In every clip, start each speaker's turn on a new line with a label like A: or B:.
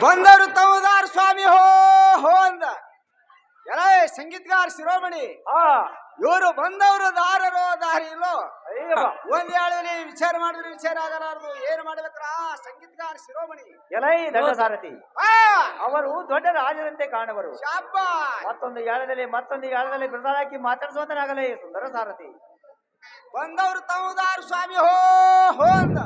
A: ಬಂದರು ತಮದಾರ್ ಸ್ವಾಮಿ ಹೋ ಹೋ ಅಂದ ಎಲ್ಲ ಸಂಗೀತಗಾರ ಶಿರೋಮಣಿ ಇವರು ಬಂದವರು ದಾರರೋ ದಾರಿ ಇಲ್ಲೋ ಒಂದ್ ಹೇಳಿ ವಿಚಾರ ಮಾಡಿದ್ರೆ ವಿಚಾರ ಆಗಲಾರದು ಏನ್ ಮಾಡ್ಬೇಕ್ರ ಸಂಗೀತಗಾರ ಶಿರೋಮಣಿ
B: ಎಲೈ ದೊಡ್ಡ ಸಾರಥಿ ಅವರು ದೊಡ್ಡ ರಾಜರಂತೆ ಕಾಣುವರು ಮತ್ತೊಂದು ಯಾಳದಲ್ಲಿ ಬಿರುದಾಳಾಕಿ ಮಾತಾಡಿಸುವಂತನಾಗಲೇ ಸುಂದರ ಸಾರಥಿ
A: ಬಂದವರು ತಮದಾರ್ ಸ್ವಾಮಿ ಹೋ ಹೋ ಅಂದ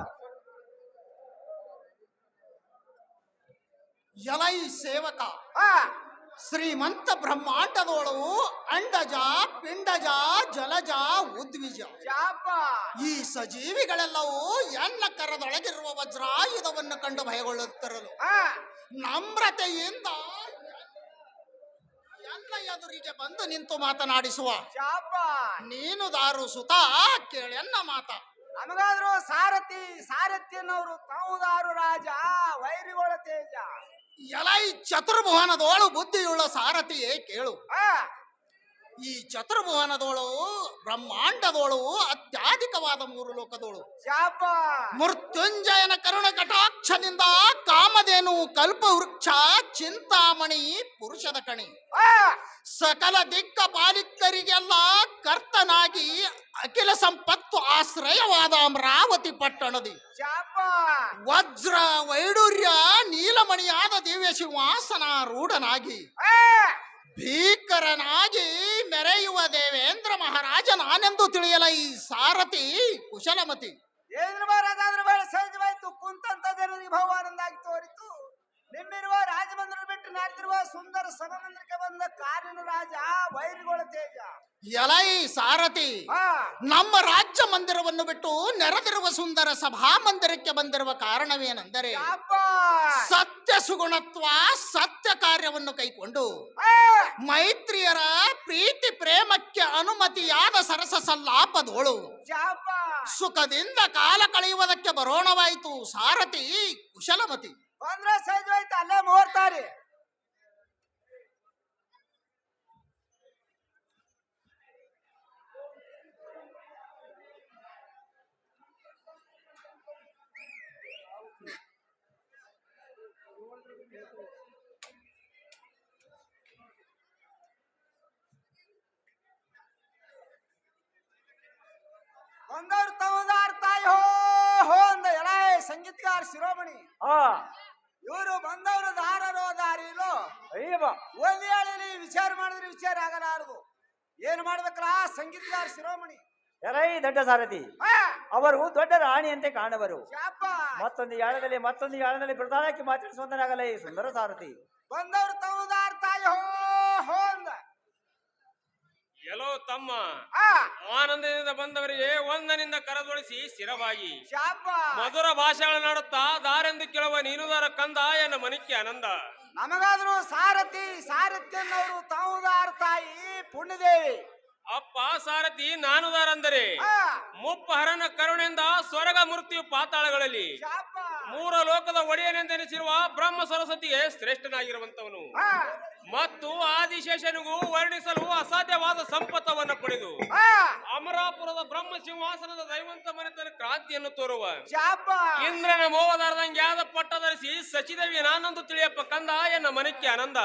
C: ಎಲೈ ಸೇವಕ ಶ್ರೀಮಂತ ಬ್ರಹ್ಮಾಂಡದೋಳು ಅಂಡಜ ಪಿಂಡಜ ಜಲಜ ಉದ್ವಿಜ ಈ ಸಜೀವಿಗಳೆಲ್ಲವೂ ಎನ್ನ ಕರದೊಳಗಿರುವ ವಜ್ರಾಯುಧವನ್ನು ಕಂಡು ಭಯಗೊಳ್ಳುತ್ತಿರಲು ನಮ್ರತೆಯಿಂದ ಎನ್ನ ಎದುರಿಗೆ ಬಂದು ನಿಂತು ಮಾತನಾಡಿಸುವ ನೀನು ದಾರು ಸುತ ಕೇಳೆನ್ನ ಮಾತ
A: ನಮಗಾದ್ರು ಸಾರಥಿ ಅನ್ನೋರು ತಾವುದಾರು ರಾಜ ವೈರಿಗೋಳ ತೇಜ
C: ಎಲೈ ಚತುರ್ಭುವನದೋಳು ಬುದ್ಧಿಯುಳ್ಳ ಸಾರಥಿಯೇ ಕೇಳು ಈ ಚತುರ್ಭುವನದೋಳು ಬ್ರಹ್ಮಾಂಡದೋಳು ಅತ್ಯಧಿಕವಾದ 3 ಲೋಕದೋಳು ಮೃತ್ಯುಂಜಯನ ಕರುಣ ಕಟಾಕ್ಷನಿಂದ ಕಾಮಧೇನು ಕಲ್ಪವೃಕ್ಷ ಚಿಂತಾಮಣಿ ಪುರುಷದ ಕಣಿ ಸಕಲ ದಿಕ್ಕ ಪಾಲಿಕರಿಗೆಲ್ಲ ಕರ್ತನಾಗಿ ಅಖಿಲ ಸಂಪತ್ತು ಆಶ್ರಯವಾದ ಅಮರಾವತಿ ಪಟ್ಟಣದಿ ವಜ್ರ ವೈಡೂರ್ಯ ನೀಲಮಣಿಯಾದ ದಿವ್ಯ ಸಿಂಹಾಸನಾರೂಢನಾಗಿ ಭೀಕರನಾಗಿ ಮೆರೆಯುವ ದೇವೇಂದ್ರ ಮಹಾರಾಜ ನಾನೆಂದು ತಿಳಿಯಲ ಈ ಸಾರಥಿ ಕುಶಲಮತಿ
A: ದೇವೇಂದ್ರ ಮಹಾರಾಜ ಆದ್ರೆ ಬಹಳ ಸಹಜವಾಯ್ತು ಕುಂತಂತ ಜನರಿಗೆ ಭಗವಾನಂದಾಗಿ ತೋರಿತು ನಿಮ್ಮಿರುವ ರಾಜಮಂದಿರ ಬಿಟ್ಟು ನಾಡಿರುವ ಸುಂದರ ಸಭಾಮಂದಿರಕ್ಕೆ ಬಂದ ಕಾರಿನ ರಾಜ ವೈರಿಗೋಳ ತೇಜ
C: ಎಲೈ ಸಾರಥಿ ನಮ್ಮ ರಾಜ್ಯ ಮಂದಿರವನ್ನು ಬಿಟ್ಟು ನೆರೆದಿರುವ ಸುಂದರ ಸಭಾ ಮಂದಿರಕ್ಕೆ ಬಂದಿರುವ ಕಾರಣವೇನೆಂದರೆ ಸತ್ಯ ಸುಗುಣತ್ವ ಸತ್ಯ ಕಾರ್ಯವನ್ನು ಕೈಕೊಂಡು ಮೈತ್ರಿಯರ ಪ್ರೀತಿ ಪ್ರೇಮಕ್ಕೆ ಅನುಮತಿಯಾದ ಸರಸ ಸಲ್ಲಾಪದೋಳು ಸುಖದಿಂದ ಕಾಲ ಕಳೆಯುವುದಕ್ಕೆ ಬರೋಣವಾಯಿತು ಸಾರಥಿ ಕುಶಲಮತಿ
A: ಬಂದ್ರೆ ಸಹಜವಾಯ್ತು ಅಲ್ಲೇ ಮೋರ್ತಾರೆ ಬಂದವರು ತಮದಾರ್ ತಾಯಿ ಹೋ ಹೋ ಅಂದ ಎಲ್ಲ ಸಂಗೀತಗಾರ ಶಿರೋಮಣಿ ಇವರು ಬಂದವರು ದಾರರೋ ದಾರಿಲೋ ಒಂದ್ ಹೇಳಿ ವಿಚಾರ ಮಾಡಿದ್ರೆ ವಿಚಾರ ಆಗಲಾರದು ಏನ್ ಮಾಡ್ಬೇಕಲ್ಲ ಸಂಗೀತಗಾರ ಶಿರೋಮಣಿ
B: ಎಲೈ ದೊಡ್ಡ ಸಾರಥಿ ಅವರು ದೊಡ್ಡ ರಾಣಿಯಂತೆ ಕಾಣುವರು ಮತ್ತೊಂದು ಯಾಳದಲ್ಲಿ ಬಿರುದಾಳಾಕಿ ಮಾತಾಡಿಸುವಂತನಾಗಲೇ ಸುಂದರ ಸಾರಥಿ
A: ಬಂದವರು ತಮದಾರ್ ತಾಯಿ ಹೋ ಹೋ ಅಂದ
D: ಎಲ್ಲೋ ತಮ್ಮ ಆನಂದದಿಂದ ಬಂದವರಿಗೆ ಒಂದನಿಂದ ಕರದೊಳಿಸಿ ಸ್ಥಿರವಾಗಿ ಮಧುರ ಭಾಷೆಗಳನ್ನಾಡುತ್ತಾ ದಾರೆಂದು ಕೇಳುವ ನೀನುದಾರ ಕಂದ ಎನ್ನ ಮನಿಕ್ಕೆ ಆನಂದ
A: ನಮಗಾದ್ರು ಸಾರಥಿ ಅನ್ನೋರು ತಾವುದಾರ ತಾಯಿ ಪುಣ್ಯದೇವಿ
D: ಅಪ್ಪ ಸಾರಥಿ ನಾನುದಾರಂದರೆ ಮುಪ್ಪಹರನ ಕರುಣೆಯಿಂದ ಸ್ವರ್ಗ ಮೃತ್ಯು ಪಾತಾಳಗಳಲ್ಲಿ 3 ಲೋಕದ ಒಡೆಯನೆಂದೆನಿಸಿರುವ ಬ್ರಹ್ಮ ಸರಸ್ವತಿಗೆ ಶ್ರೇಷ್ಠನಾಗಿರುವಂತವನು ಮತ್ತು ಆದಿಶೇಷನಿಗೂ ವರ್ಣಿಸಲು ಅಸಾಧ್ಯವಾದ ಸಂಪತ್ತವನ್ನು ಪಡೆದು ಅಮರಾಪುರದ ಬ್ರಹ್ಮ ಸಿಂಹಾಸನದ ದೈವಂತ ಮನೆತನ ಕ್ರಾಂತಿಯನ್ನು ತೋರುವ ಇಂದ್ರನ ಮೋಹದಾರದಂಗೆ ಆದ ಪಟ್ಟ ಧರಿಸಿ ಸಚಿದೇವಿ ನಾನೊಂದು ತಿಳಿಯಪ್ಪ ಕಂದ ಎನ್ನ ಮನಕ್ಕೆ ಆನಂದ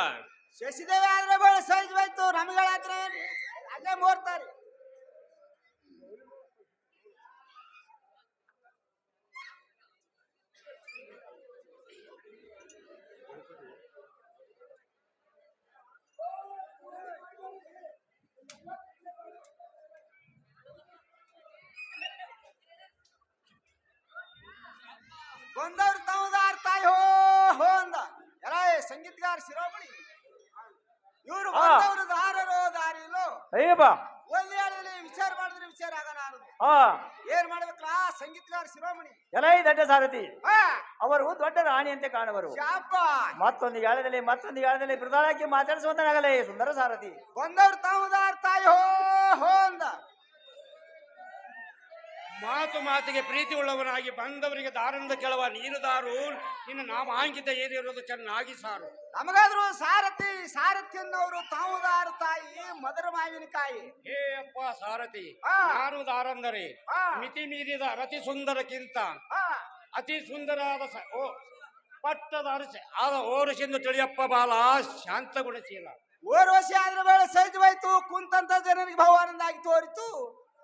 A: ಶಶಿದೇವಿ ಆದ್ರೆ ಬಹಳ ಸಹಜವಾಯ್ತು ನಮಗಳಾದ್ರೆ ಅಲ್ಲೇ ಮೋರ್ತಾರೆ ಬಂದವರು ತಮದಾರ್ ತಾಯಿ ಹೋ ಹೋ ಅಂದ ಎಲ್ಲ ಸಂಗೀತಗಾರ ಶಿರೋಮಣಿ ಇವರು ಬಂದವರು ದಾರರೋ ದಾರಿಲೋ ಒಂದ್ ಹೇಳಿ ವಿಚಾರ ಮಾಡಿದ್ರೆ ವಿಚಾರ ಆಗಲಾರದು ಏನ್ ಮಾಡ್ಬೇಕಲ್ಲ ಸಂಗೀತಗಾರ ಶಿರೋಮಣಿ
B: ಎಲೈ ದೊಡ್ಡ ಸಾರಥಿ ಅವರು ದೊಡ್ಡ ರಾಣಿಯಂತೆ ಕಾಣುವರು ಮತ್ತೊಂದು ಯಾಳದಲ್ಲಿ ಬಿರುದಾಳಾಕಿ ಮಾತಾಡಿಸುವಂತನಾಗಲೇ ಸುಂದರ ಸಾರಥಿ
A: ಬಂದವರು ತಮದಾರ್ ತಾಯಿ ಹೋ ಹೋ ಅಂದ
E: ಮಾತು ಮಾತಿಗೆ ಪ್ರೀತಿ ಉಳ್ಳವನಾಗಿ ಬಂದವರಿಗೆ ದಾರದಿಂದ ಕೆಳವ ನೀನು ದಾರು ನಿನ್ನ ನಾಮಾಂಕಿತ ಏನಿರೋದು ಚೆನ್ನಾಗಿ ಸಾರು.
A: ನಮಗಾದ್ರು ಸಾರಥಿ ಸಾರಥಿಯನ್ನವರು ತಾವು ದಾರ ತಾಯಿ ಮದರ ಮಾವಿನಕಾಯಿ.
E: ಹೇ ಅಪ್ಪ ಸಾರಥಿ,
A: ಆ.
E: ನಾನು ದಾರಂದರೆ
A: ಆ.
E: ಮಿತಿ ಮೀರಿದ ಅತಿ ಸುಂದರಕ್ಕಿಂತ
A: ಆ,
E: ಅತಿ ಸುಂದರಾದ ಪಟ್ಟದ ಆದ ಓರಸೆಂದು ತಿಳಿಯಪ್ಪ ಬಾಲ ಶಾಂತ ಗುಣಶೀಲ.
A: ಓರ್ವಶಿ ಆದ್ರೆ ವೇಳೆ ಸಹಜವಾಯ್ತು ಕುಂತಂತ ಜನರಿಗೆ ಭಗವಾನಂದಾಗಿ ತೋರಿತು.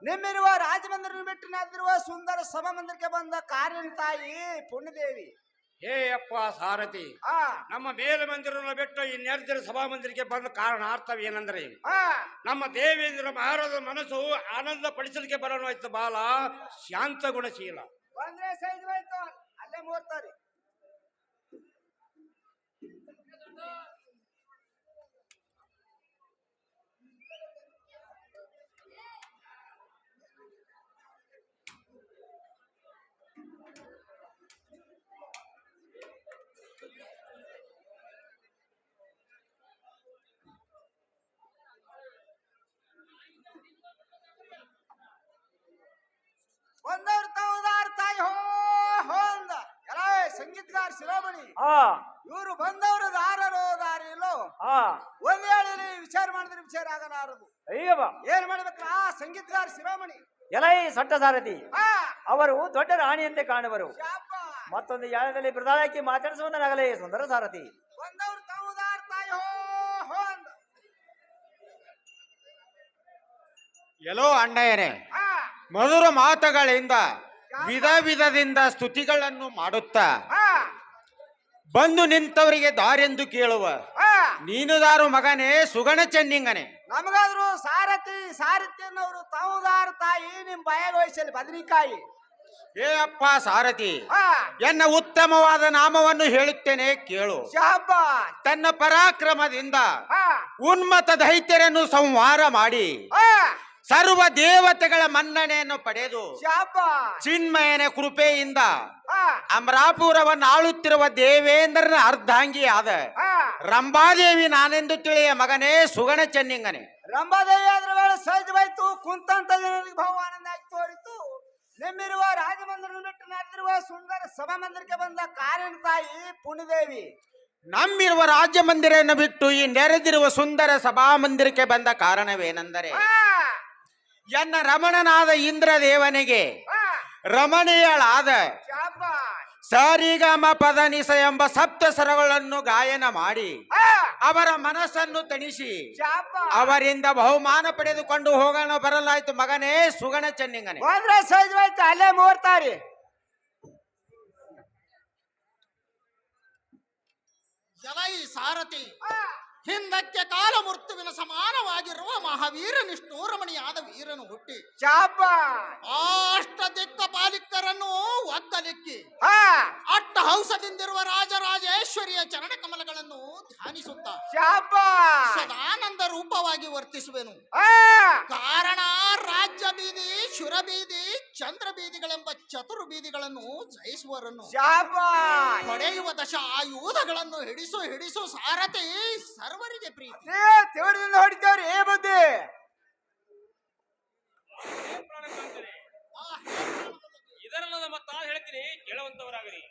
A: ನಿಮ್ಮಿರುವ ರಾಜಮಂದಿರ ಬಿಟ್ಟು ನಡೆದಿರುವ ಸುಂದರ ಸಭಾಮಂದಿರಕ್ಕೆ ಬಂದ ಕಾರಿನ ತಾಯಿ ಪುಣ್ಯದೇವಿ.
E: ಹೇ ಅಪ್ಪ ಸಾರಥಿ,
A: ಆ
E: ನಮ್ಮ ಮೇಲೆ ಮಂದಿರವನ್ನು ಬಿಟ್ಟು ಈ ನೆರೆದಿರ ಸಭಾಮಂದಿರಕ್ಕೆ ಬಂದ ಕಾರಣಾರ್ಥವೇನೆಂದರೆ
A: ಆ
E: ನಮ್ಮ ದೇವೇಂದ್ರ ಮಹಾರಾಜರ ಮನಸ್ಸು ಆನಂದ ಪಡಿಸಲಿಕ್ಕೆ ಬರೋಣಾಯ್ತು ಬಾಲ ಶಾಂತ ಗುಣಶೀಲ.
A: ಬಂದ್ರೆ ಸಹಜವಾಯ್ತು ಅಲ್ಲೇ ಮೂರ್ತಾರೆ. ಒಂದವ್ರ ತಾವುದಾರ ತಾಯಿ ಹೋ ಹೋ ಅಂದ. ಎಲ್ಲ ಸಂಗೀತಗಾರ ಶಿರೋಮಣಿ
B: ಆ
A: ಇವರು ಬಂದವರು ದಾರರೋ ದಾರಿ ಇಲ್ಲೋ.
B: ಆ
A: ಒಂದ್ ಹೇಳಿ ವಿಚಾರ ಮಾಡಿದ್ರೆ ವಿಚಾರ ಆಗಲಾರದು.
B: ಅಯ್ಯವ್ವ,
A: ಏನ್ ಮಾಡ್ಬೇಕ್ರ ಆ ಸಂಗೀತಗಾರ ಶಿರೋಮಣಿ.
B: ಎಲೈ ಸಟ್ಟ ಸಾರಥಿ,
A: ಆ
B: ಅವರು ದೊಡ್ಡ ರಾಣಿಯಂತೆ ಕಾಣುವರು.
A: ಶಾಪ
B: ಮತ್ತೊಂದು ಯಾಳದಲ್ಲಿ ಪ್ರಧಾನಕ್ಕೆ ಮಾತಾಡಿಸುವಂತನಾಗಲೇ ಸುಂದರ ಸಾರಥಿ.
A: ಒಂದವ್ರ ತಾವುದಾರ ತಾಯಿ ಹೋ ಹೋ ಅಂದ.
F: ಎಲ್ಲೋ ಅಣ್ಣಯ್ಯನೇ,
A: ಆ
F: ಮಧುರ ಮಾತುಗಳಿಂದ ವಿಧ ವಿಧದಿಂದ ಸ್ತುತಿಗಳನ್ನು ಮಾಡುತ್ತಾ
A: ಆ
F: ಬಂದು ನಿಂತವರಿಗೆ ದಾರೆಂದು ಕೇಳುವ
A: ಆ
F: ನೀನು ದಾರು ಮಗನೇ ಸುಗಣ ಚೆನ್ನಿಂಗನೆ.
A: ನಮಗಾದ್ರು ಸಾರಥಿ ಸಾರಥಿಯನ್ನವರು ತಾವುದಾರ ತಾಯಿ ನಿಮ್ ಬಾಯಾಗ ವಯಸ್ಸಲ್ಲಿ ಬದನಿಕಾಯಿ.
F: ಏ ಅಪ್ಪ ಸಾರಥಿ,
A: ಆ
F: ಎನ್ನ ಉತ್ತಮವಾದ ನಾಮವನ್ನು ಹೇಳುತ್ತೇನೆ ಕೇಳು.
A: ಶಾಪ
F: ತನ್ನ ಪರಾಕ್ರಮದಿಂದ
A: ಆ
F: ಉನ್ಮತ್ತ ದೈತ್ಯರನ್ನು ಸಂಹಾರ ಮಾಡಿ
A: ಆ
F: ಸರ್ವ ದೇವತೆಗಳ ಮನ್ನಣೆಯನ್ನು ಪಡೆದು
A: ಶಾಪ
F: ಚಿನ್ಮಯನ ಕೃಪೆಯಿಂದ
A: ಆ
F: ಅಮರಾಪುರವನ್ನು ಆಳುತ್ತಿರುವ ದೇವೇಂದ್ರನ ಅರ್ಧಾಂಗಿಯಾದ
A: ಆ
F: ರಂಭಾದೇವಿ ನಾನೆಂದು ತಿಳಿಯ ಮಗನೇ ಸುಗಣ ಚೆನ್ನಿಂಗನೆ.
A: ರಂಭಾದೇವಿ ಆದ್ರ ವೇಳೆ ಸಹಜವಾಯ್ತು ಕುಂತಂತ ಜನರಿಗೆ ಭಗವಾನಂದಾಗಿ ತೋರಿತು. ನಿಮ್ಮಿರುವ ರಾಜಮಂದಿರ ಬಿಟ್ಟು ನಡೆದಿರುವ ಸುಂದರ ಸಭಾಮಂದಿರಕ್ಕೆ ಬಂದ ಕಾರಿನ ತಾಯಿ ಪುಣ್ಯದೇವಿ.
F: ನಮ್ಮಿರುವ ರಾಜ್ಯ ಮಂದಿರವನ್ನು ಬಿಟ್ಟು ಈ ನೆರೆದಿರುವ ಸುಂದರ ಸಭಾಮಂದಿರಕ್ಕೆ ಬಂದ ಕಾರಣವೇನೆಂದರೆ
A: ಆ
F: ಎನ್ನ ರಮಣನಾದ ಇಂದ್ರದೇವನಿಗೆ
A: ಆ
F: ರಮಣೀಯಳಾದ
A: ಶಾಪ
F: ಸರಿಗಮ ಪದನಿಸ ಎಂಬ ಸಪ್ತ ಸ್ವರಗಳನ್ನು ಗಾಯನ ಮಾಡಿ
A: ಆ
F: ಅವರ ಮನಸ್ಸನ್ನು ತಣಿಸಿ
A: ಶಾಪ
F: ಅವರಿಂದ ಬಹುಮಾನ ಪಡೆದುಕೊಂಡು ಹೋಗೋಣ ಬರಲಾಯ್ತು ಮಗನೇ ಸುಗಣ ಚೆನ್ನಿಂಗನೆ.
A: ಹೋದ್ರೆ ಸಹಜವಾಯ್ತು ಅಲ್ಲೇ ಮೂರ್ತಾರಿ.
C: ಎಲೈ ಸಾರಥಿ,
A: ಆ
C: ಹಿಂದಕ್ಕೆ ಕಾಲಮೃತ್ಯುವಿನ ಸಮಾನವಾಗಿರುವ ಮಹಾವೀರ ನಿಷ್ಠೂರಮಣಿಯಾದ ವೀರನು ಹುಟ್ಟಿ
A: ಶಾಪ
C: ಅಷ್ಟ ದಿಕ್ಕ ಪಾಲಿಕರನ್ನು ಒಕ್ಕಲಿಕ್ಕಿ
A: ಆ
C: ಅಟ್ಟ ಹಂಸದಿಂದಿರುವ ರಾಜರಾಜೇಶ್ವರಿಯ ಚರಣ ಕಮಲಗಳನ್ನು ಧ್ಯಾನಿಸುತ್ತ
A: ಶಾಪ
C: ಸದಾನಂದ ರೂಪವಾಗಿ ವರ್ತಿಸುವೆನು.
A: ಆ
C: ಕಾರಣ ರಾಜ್ಯ ಬೀದಿ, ಶುರ ಬೀದಿ, ಚಂದ್ರ ಬೀದಿಗಳೆಂಬ ಚತುರ್ ಬೀದಿಗಳನ್ನು ಜಯಿಸುವರನ್ನು
A: ಶಾಪ
C: ಹೊಡೆಯುವ ದಶ ಆಯುಧಗಳನ್ನು ಹಿಡಿಸು ಹಿಡಿಸು ಸಾರಥಿ ಸರ್ವರಿಗೆ ಪ್ರೀತಿ.
A: ತಿಳಿದಿಂದ ಹೊಡಿತೇವ್ರಿ ಏ ಬುದ್ಧಿ.
D: ಇದರಲ್ಲದ ಮತ್ತ ಹೇಳ್ತೀನಿ ಕೇಳುವಂತವರಾಗರಿ.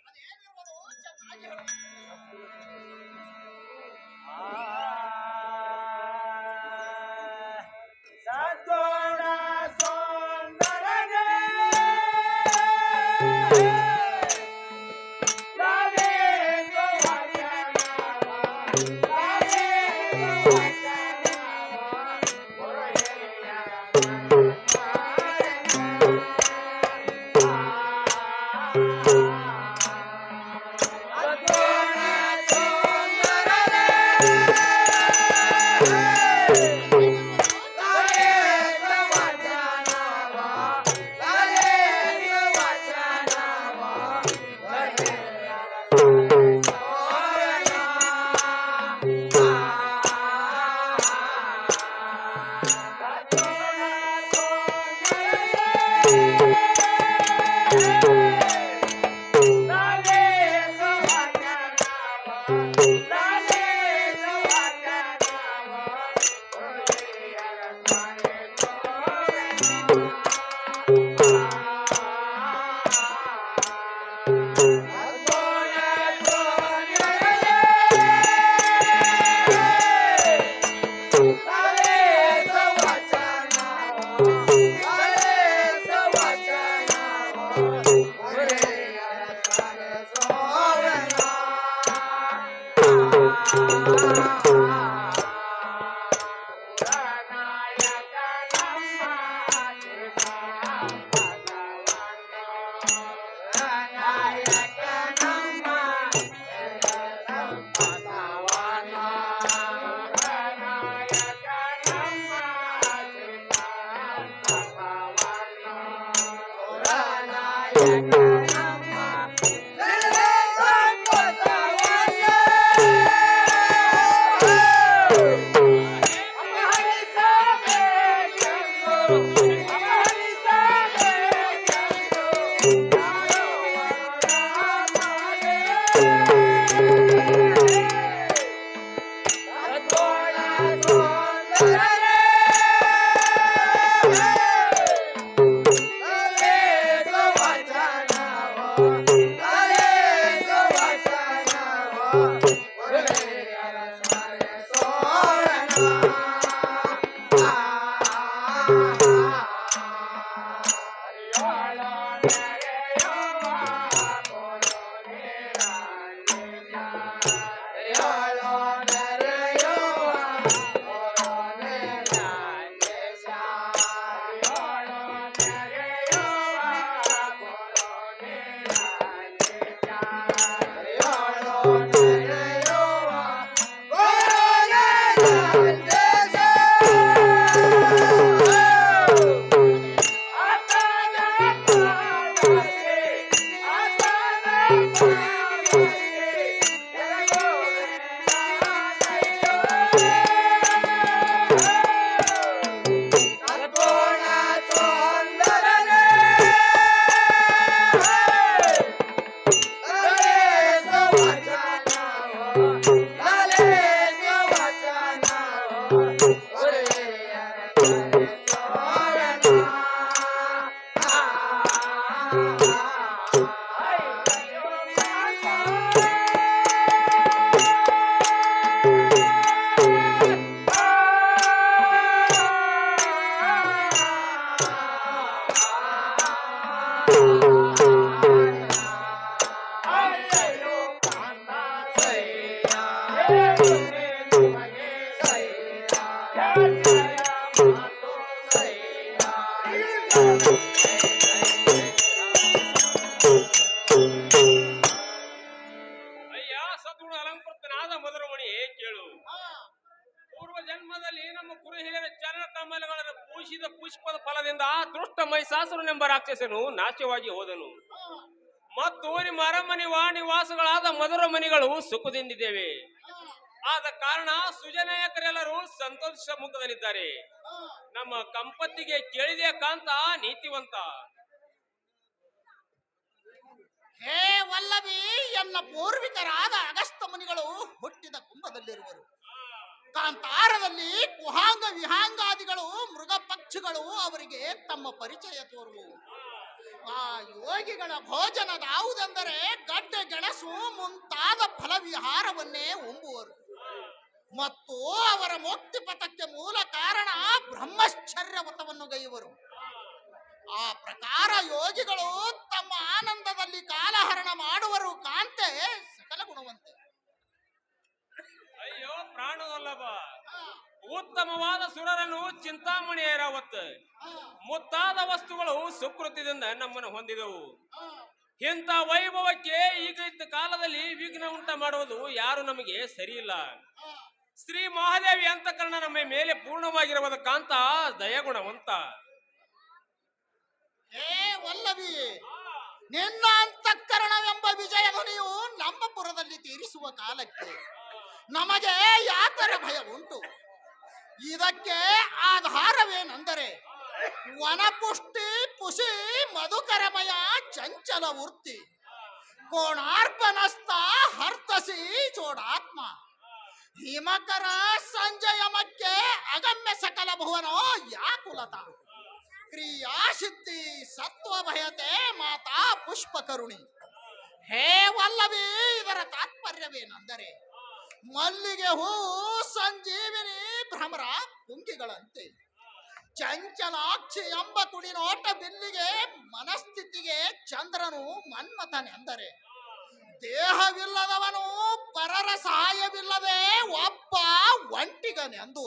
D: ಅಯ್ಯ ಸದ್ಗುಣ ಅಲಂಕೃತನಾದ ಮಧುರಮಣಿ ಕೇಳು. ಪೂರ್ವ ಜನ್ಮದಲ್ಲಿ ನಮ್ಮ ಕುರು ಹಿರಿಯರ ಚರಣ ಕಮಲಗಳನ್ನು ಪೂಜಿಸಿದ ಪುಷ್ಪದ ಫಲದಿಂದ ದುಷ್ಟ ಮಹಿಷಾಸುರನೆಂಬ ರಾಕ್ಷಸನು ನಾಶವಾಗಿ ಹೋದನು. ಮತ್ತು ನಿಮ್ಮ ಅರಮನೆ ವಾಣಿವಾಸಗಳಾದ ಮಧುರ ಮನಿಗಳು ಸುಖದಿಂದಿದ್ದೇವೆ. ಆದ ಕಾರಣ ಸುಜನಾಯಕರೆಲ್ಲರೂ ಸಂತೋಷ ಮುಖದಲ್ಲಿದ್ದಾರೆ. ನಮ್ಮ ಕಂಪತ್ತಿಗೆ ಕೇಳಿದೆ ಕಾಂತ ನೀತಿವಂತ.
C: ಹೇ ವಲ್ಲಭಿ, ಎನ್ನ ಪೂರ್ವಿಕರಾದ ಅಗಸ್ತ ಮುನಿಗಳು ಹುಟ್ಟಿದ ಕುಂಭದಲ್ಲಿರುವರು. ಕಾಂತಾರದಲ್ಲಿ ಕುಹಾಂಗ ವಿಹಾಂಗಾದಿಗಳು ಮೃಗ ಪಕ್ಷಿಗಳು ಅವರಿಗೆ ತಮ್ಮ ಪರಿಚಯ ತೋರುವು. ಆ ಯೋಗಿಗಳ ಭೋಜನದಾವುದೆಂದರೆ ಗಡ್ಡೆ ಗೆಣಸು ಮುಂತಾದ ಫಲವಿಹಾರವನ್ನೇ ಉಂಬುವರು. ಮತ್ತು ಅವರ ಮುಕ್ತಿ ಪಥಕ್ಕೆ ಮೂಲ ಕಾರಣ ಬ್ರಹ್ಮಚರ್ಯ ವ್ರತವನ್ನು ಗೈಯುವರು. ಆ ಪ್ರಕಾರ ಯೋಗಿಗಳು ತಮ್ಮ ಆನಂದದಲ್ಲಿ ಕಾಲಹರಣ ಮಾಡುವರು. ಕಾಂತೆ ಸಕಲ ಗುಣವಂತೆ.
D: ಅಯ್ಯೋ ಪ್ರಾಣವಲ್ಲಭ, ಉತ್ತಮವಾದ ಸುರರನ್ನು ಚಿಂತಾಮಣಿ ಐರಾವತ್ ಮುತ್ತಾದ ವಸ್ತುಗಳು ಸುಕೃತಿಯಿಂದ ನಮ್ಮನ್ನು ಹೊಂದಿದವು. ಇಂಥ ವೈಭವಕ್ಕೆ ಈಗ ಇದ್ದ ಕಾಲದಲ್ಲಿ ವಿಘ್ನ ಉಂಟ ಮಾಡುವುದು ಯಾರು ನಮಗೆ ಸರಿಯಿಲ್ಲ. ಶ್ರೀ ಮಹಾದೇವಿ ಅಂತಃಕರಣ ನಮ್ಮ ಮೇಲೆ ಪೂರ್ಣವಾಗಿರುವುದ ಕಾಂತ ದಯಗುಣವಂತ.
C: ಹೇ ವಲ್ಲಭಿ, ನಿನ್ನ ಅಂತಃಕರಣವೆಂಬ ವಿಜಯ ಧ್ವನಿಯು ನಮ್ಮ ಪುರದಲ್ಲಿ ತೀರಿಸುವ ಕಾಲಕ್ಕೆ ನಮಗೆ ಯಾತರ ಭಯ ಉಂಟು. ಇದಕ್ಕೆ ಆಧಾರವೇನೆಂದರೆ ವನಪುಷ್ಟಿ ಪುಷಿ ಮಧುಕರಮಯ ಚಂಚಲ ವೃತ್ತಿ ಕೋಣಾರ್ಪನಸ್ತ ಹರ್ತಸಿ ಚೋಡಾತ್ಮ ಹಿಮಕರ ಸಂಜಯಮಕ್ಕೆ ಅಗಮ್ಯ ಸಕಲ ಭುವನೋ ಯಾಕುಲತ ಕ್ರಿಯಾಸಿದ್ಧಿ ಸತ್ವಭಯತೆ ಮಾತಾ ಪುಷ್ಪ ಕರುಣಿ. ಹೇ ವಲ್ಲಭಿ, ಇದರ ತಾತ್ಪರ್ಯವೇನೆಂದರೆ ಮಲ್ಲಿಗೆ ಹೂ ಸಂಜೀವಿನಿ ಭ್ರಮರ ಪುಂಗಿಗಳಂತೆ ಚಂಚಲಾಕ್ಷಿ ಎಂಬ ಕುಡಿನೋಟ ಬಿಲ್ಲಿಗೆ ಮನಸ್ಥಿತಿಗೆ ಚಂದ್ರನು ಮನ್ಮಥನೆಂದರೆ ದೇಹವಿಲ್ಲದವನು ಪರರ ಸಹಾಯವಿಲ್ಲದೆ ಒಬ್ಬ ಒಂಟಿಗನೆಂದು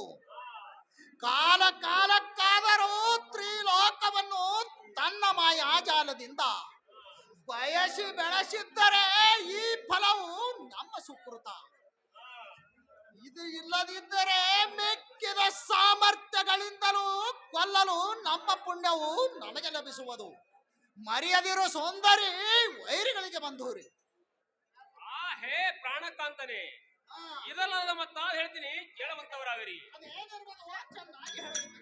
C: ಕಾಲ ಕಾಲಕ್ಕಾದರೂ ತ್ರಿಲೋಕವನ್ನು ತನ್ನ ಮಾಯಾಜಾಲದಿಂದ ಬಯಸಿ ಬೆಳೆಸಿದ್ದರೆ ಈ ಫಲವು ನಮ್ಮ ಸುಕೃತ. ಇದು ಇಲ್ಲದಿದ್ದರೆ ಮೆಕ್ಕಿದ ಸಾಮರ್ಥ್ಯಗಳಿಂದಲೂ ಕೊಲ್ಲಲು ನಮ್ಮ ಪುಣ್ಯವು ನಮಗೆ ಲಭಿಸುವುದು. ಮರೆಯದಿರೋ ಸುಂದರಿ, ವೈರಿಗಳಿಗೆ ಬಂಧೂರಿ.
D: ಹೇ ಪ್ರಾಣಕಾಂತನೇ, ಇದಲ್ಲದ ಮತ್ತ ಹೇಳ್ತೀನಿ ಕೇಳುವಂತವರಾಗರಿ.
C: ಅದೇನಿರ್ಬೋದು ಚೆನ್ನಾಗಿ ಹೇಳಬೇಕು.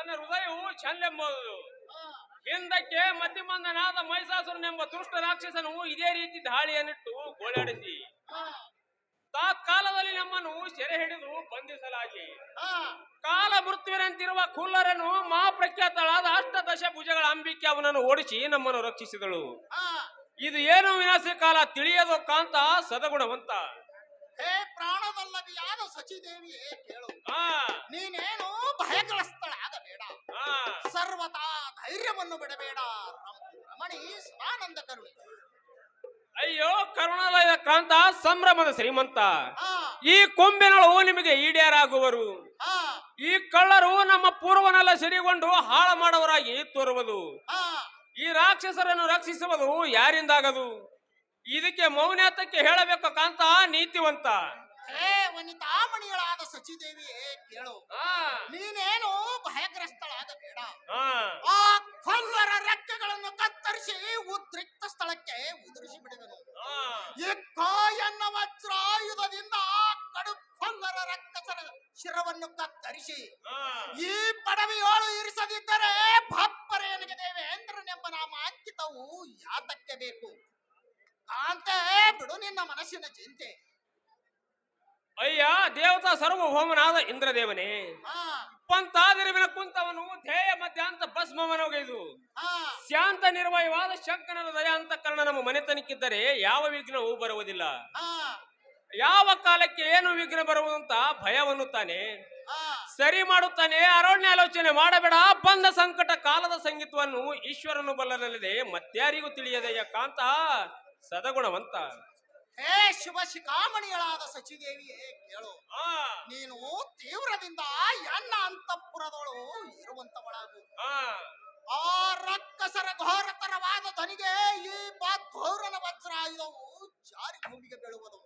D: ನನ್ನ ಹೃದಯವು ಚೆಲ್ಲೆಂಬುದು. ಹಿಂದಕ್ಕೆ ಮಧ್ಯಮಂದನಾದ ಮಹಿಷಾಸುರನೆಂಬ ದುಷ್ಟ ರಾಕ್ಷಸನು ಇದೇ ರೀತಿ ದಾಳಿಯನ್ನಿಟ್ಟು ಗೋಳಾಡಿಸಿ ತಾತ್ಕಾಲದಲ್ಲಿ ನಮ್ಮನ್ನು ಸೆರೆ ಹಿಡಿದು ಬಂಧಿಸಲಾಗಿ ಕಾಲ ಮೃತ್ಯುವಿನಂತಿರುವ ಕುಲ್ಲರನ್ನು ಮಹಾಪ್ರಖ್ಯಾತಳಾದ ಅಷ್ಟದಶ ಭುಜಗಳ ಅಂಬಿಕೆ ಅವನನ್ನು ಓಡಿಸಿ ನಮ್ಮನ್ನು ರಕ್ಷಿಸಿದಳು. ಇದು ಏನು ವಿನಾಶ ಕಾಲ ತಿಳಿಯದು ಕಾಂತ ಸದಗುಣವಂತ.
C: ಹೇ ಪ್ರಾಣವಲ್ಲವಿಯಾದ ಸಚಿದೇವಿಯೇ ಕೇಳು, ನೀನೇನು ಭಯಗ್ರಸ್ತಳಾಗಬೇಡ, ಸರ್ವತಾ ಧೈರ್ಯವನ್ನು ಬಿಡಬೇಡ. ರಮಣಿ ಸದಾನಂದ ಕರುಣಿ.
D: ಅಯ್ಯೋ ಕರುಣಾಲಯ ಕಾಂತ ಸಂಭ್ರಮದ ಶ್ರೀಮಂತ, ಈ ಕೊಂಬಿನಳು ನಿಮಗೆ ಈಡೇರಾಗುವರು. ಈ ಕಳ್ಳರು ನಮ್ಮ ಪೂರ್ವನೆಲ್ಲ ಸರಿಗೊಂಡು ಹಾಳು ಮಾಡುವರಾಗಿ ತೋರುವುದು. ಈ ರಾಕ್ಷಸರನ್ನು ರಕ್ಷಿಸುವುದು ಯಾರಿಂದಾಗದು? ಇದಕ್ಕೆ ಮೌನ್ಯತಕ್ಕೆ ಹೇಳಬೇಕು ಕಾಂತ ನೀತಿವಂತ.
C: ಹೇ ವನಿತಾಮಣಿಗಳಾದ ಸಚಿದೇವಿಯೇ ಕೇಳು, ನೀನೇನು ಭಯಗ್ರಸ್ತಳಾಗಬೇಡ. ಆ ಕೊಲ್ಲರ ರೆಕ್ಕೆಗಳನ್ನು ಕತ್ತರಿಸಿ ಉದ್ರಿಕ್ತ ಸ್ಥಳಕ್ಕೆ ಉದುರಿಸಿ ಬಿಡುವೆನು. ಇಕ್ಕೋ ಎನ್ನ ವಜ್ರಾಯುಧದಿಂದ ಕಡು ಕೊಲ್ಲರ ರಕ್ತಸರ ಶಿರವನ್ನು ಕತ್ತರಿಸಿ ಈ ಪಡವಿಯೋಳು ಇರಿಸದಿದ್ದರೆ ಭಪ್ಪರೇನಿಗೆ ದೇವೇಂದ್ರನೆಂಬ ನಾಮ ಅಂಕಿತವು ಯಾತಕ್ಕೆ ಬೇಕು? ಕಾಂತೆ ಬಿಡು ನಿನ್ನ ಮನಸ್ಸಿನ ಚಿಂತೆ.
D: ಅಯ್ಯ ದೇವತಾ ಸರ್ವಭೌಮನಾದ ಇಂದ್ರದೇವನೇ, ಪಂತಾದಿರುವಿನ ಕುಂತವನು ಧ್ಯೇಯ ಮಧ್ಯಾಂತ ಭಸ್ಮವನೊಗೆದು ಶಾಂತ ನಿರ್ವಯವಾದ ಶಂಕರನ ದಯಾಂತಕರಣ ನಮ್ಮ ಮನೆತನಕ್ಕಿದ್ದರೆ ಯಾವ ವಿಘ್ನವೂ ಬರುವುದಿಲ್ಲ. ಯಾವ ಕಾಲಕ್ಕೆ ಏನು ವಿಘ್ನ ಬರುವುದಂತ ಭಯವನ್ನುತ್ತಾನೆ ಸರಿ ಮಾಡುತ್ತಾನೆ. ಅರಣ್ಯಾಲೋಚನೆ ಮಾಡಬೇಡ. ಬಂದ ಸಂಕಟ ಕಾಲದ ಸಂಗೀತವನ್ನು ಈಶ್ವರನು ಬಲ್ಲನಲ್ಲದೆ ಮತ್ಯಾರಿಗೂ ತಿಳಿಯದೆಯ ಕಾಂತ ಸದಗುಣವಂತ.
C: ಹೇ ಶುಭ ಶಿಖಾಮಣಿಗಳಾದ ಸಚಿದೇವಿಯೇ ಕೇಳು, ನೀನು ತೀವ್ರದಿಂದ ಎನ್ನ ಅಂತಃಪುರದೊಳು ಇರುವಂತವಳಾಗು. ಆ ರಕ್ಕಸರ ಘೋರತರವಾದ ಧ್ವನಿಗೆ ಈ ಬಾಧ್ವರನ ವಜ್ರಾಯುಧವು ಜಾರಿ ಭೂಮಿಗೆ ಬೀಳುವುದು.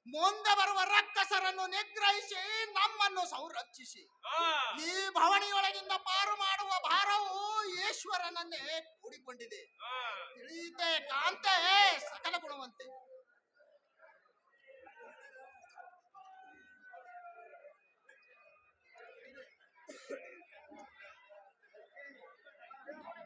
C: ಮುಂದೆ ಬರುವ ರಕ್ಕಸರನ್ನು ನಿಗ್ರಹಿಸಿ ನಮ್ಮನ್ನು ಸಂರಕ್ಷಿಸಿ ಈ ಭವನಿಯೊಳಗಿಂದ ಪಾರು ಮಾಡುವ ಭಾರವು ಈಶ್ವರನನ್ನೇ ಕೂಡಿಕೊಂಡಿದೆ. ತಿಳಿಯಿತೆ ಕಾಂತೆ.